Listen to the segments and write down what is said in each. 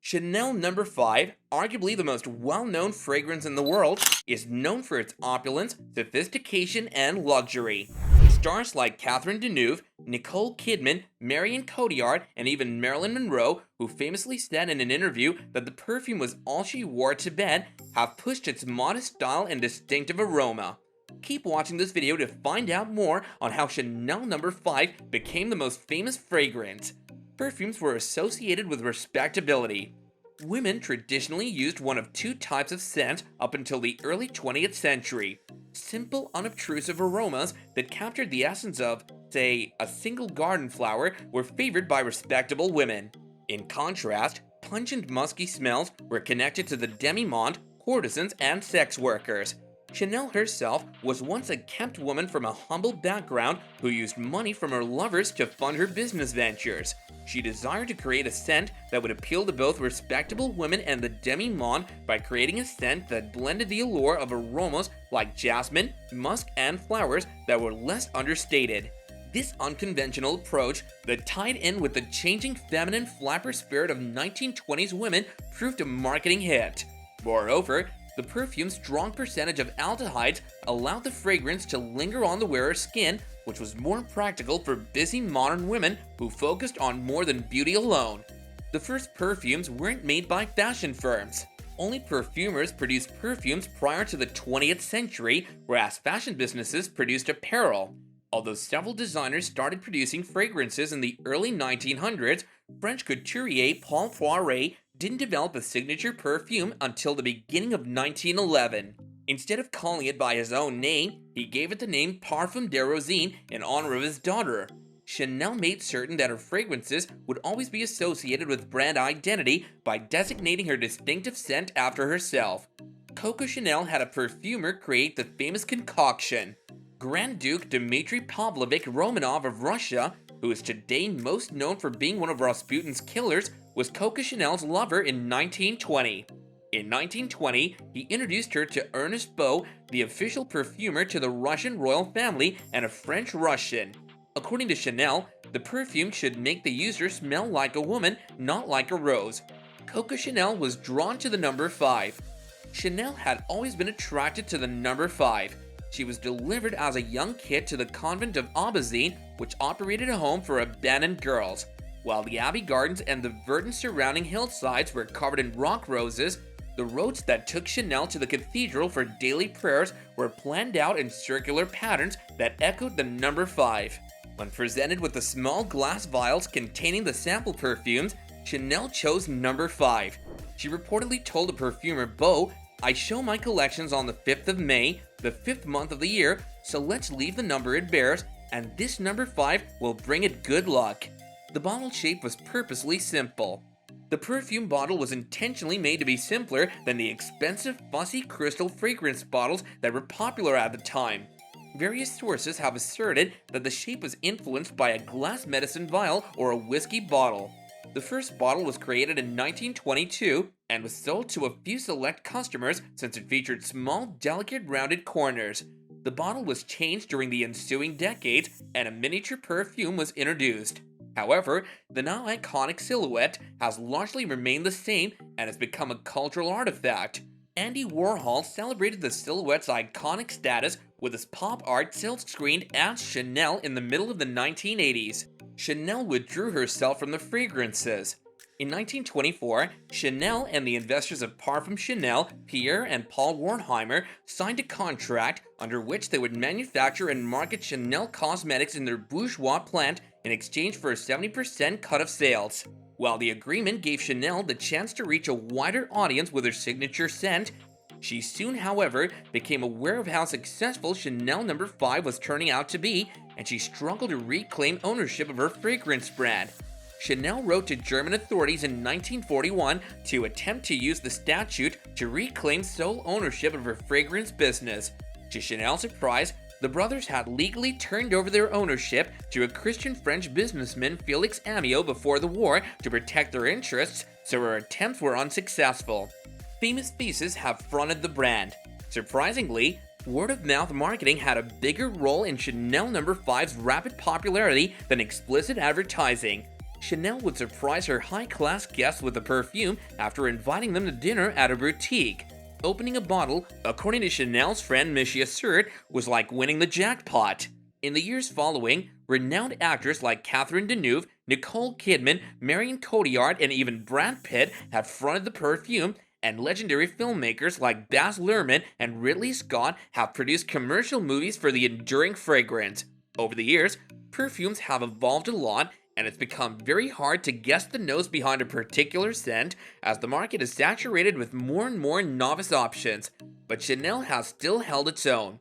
Chanel No.5, arguably the most well-known fragrance in the world, is known for its opulence, sophistication, and luxury. Stars like Catherine Deneuve, Nicole Kidman, Marion Cotillard, and even Marilyn Monroe, who famously said in an interview that the perfume was all she wore to bed, have pushed its modest style and distinctive aroma. Keep watching this video to find out more on how Chanel No.5 became the most famous fragrance. Perfumes were associated with respectability. Women traditionally used one of two types of scent up until the early 20th century. Simple, unobtrusive aromas that captured the essence of, say, a single garden flower were favored by respectable women. In contrast, pungent musky smells were connected to the demi-monde, courtesans, and sex workers. Chanel herself was once a kept woman from a humble background who used money from her lovers to fund her business ventures. She desired to create a scent that would appeal to both respectable women and the demi-monde by creating a scent that blended the allure of aromas like jasmine, musk, and flowers that were less understated. This unconventional approach that tied in with the changing feminine flapper spirit of 1920s women proved a marketing hit. Moreover, the perfume's strong percentage of aldehydes allowed the fragrance to linger on the wearer's skin, which was more practical for busy modern women who focused on more than beauty alone. The first perfumes weren't made by fashion firms. Only perfumers produced perfumes prior to the 20th century, whereas fashion businesses produced apparel. Although several designers started producing fragrances in the early 1900s, French couturier Paul Poiret didn't develop a signature perfume until the beginning of 1911. Instead of calling it by his own name, he gave it the name Parfum de Rosine in honor of his daughter. Chanel made certain that her fragrances would always be associated with brand identity by designating her distinctive scent after herself. Coco Chanel had a perfumer create the famous concoction. Grand Duke Dmitry Pavlovich Romanov of Russia, who is today most known for being one of Rasputin's killers, was Coco Chanel's lover in 1920. In 1920, he introduced her to Ernest Beau, the official perfumer to the Russian royal family and a French Russian. According to Chanel, the perfume should make the user smell like a woman, not like a rose. Coco Chanel was drawn to the number 5. Chanel had always been attracted to the number 5. She was delivered as a young kid to the convent of Aubazine, which operated a home for abandoned girls. While the Abbey Gardens and the verdant surrounding hillsides were covered in rock roses, the roads that took Chanel to the cathedral for daily prayers were planned out in circular patterns that echoed the number 5. When presented with the small glass vials containing the sample perfumes, Chanel chose number 5. She reportedly told the perfumer Beau, "I show my collections on the 5th of May, the 5th month of the year, so let's leave the number it bears, and this number 5 will bring it good luck." The bottle shape was purposely simple. The perfume bottle was intentionally made to be simpler than the expensive fussy crystal fragrance bottles that were popular at the time. Various sources have asserted that the shape was influenced by a glass medicine vial or a whiskey bottle. The first bottle was created in 1922 and was sold to a few select customers since it featured small, delicate, rounded corners. The bottle was changed during the ensuing decades and a miniature perfume was introduced. However, the now iconic silhouette has largely remained the same and has become a cultural artifact. Andy Warhol celebrated the silhouette's iconic status with his pop art silk-screened as Chanel in the middle of the 1980s. Chanel withdrew herself from the fragrances. In 1924, Chanel and the investors of Parfum Chanel, Pierre and Paul Wertheimer, signed a contract under which they would manufacture and market Chanel cosmetics in their bourgeois plant in exchange for a 70% cut of sales. While the agreement gave Chanel the chance to reach a wider audience with her signature scent, she soon, however, became aware of how successful Chanel No. 5 was turning out to be, and she struggled to reclaim ownership of her fragrance brand. Chanel wrote to German authorities in 1941 to attempt to use the statute to reclaim sole ownership of her fragrance business. To Chanel's surprise, the brothers had legally turned over their ownership to a Christian French businessman, Félix Amiot, before the war to protect their interests, so her attempts were unsuccessful. Famous faces have fronted the brand. Surprisingly, word-of-mouth marketing had a bigger role in Chanel No. 5's rapid popularity than explicit advertising. Chanel would surprise her high-class guests with a perfume after inviting them to dinner at a boutique. Opening a bottle, according to Chanel's friend Missy Assert, was like winning the jackpot. In the years following, renowned actors like Catherine Deneuve, Nicole Kidman, Marion Cotillard, and even Brad Pitt have fronted the perfume, and legendary filmmakers like Baz Luhrmann and Ridley Scott have produced commercial movies for the enduring fragrance. Over the years, perfumes have evolved a lot, and it's become very hard to guess the nose behind a particular scent as the market is saturated with more and more novice options. But Chanel has still held its own.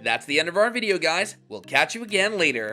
That's the end of our video, guys. We'll catch you again later.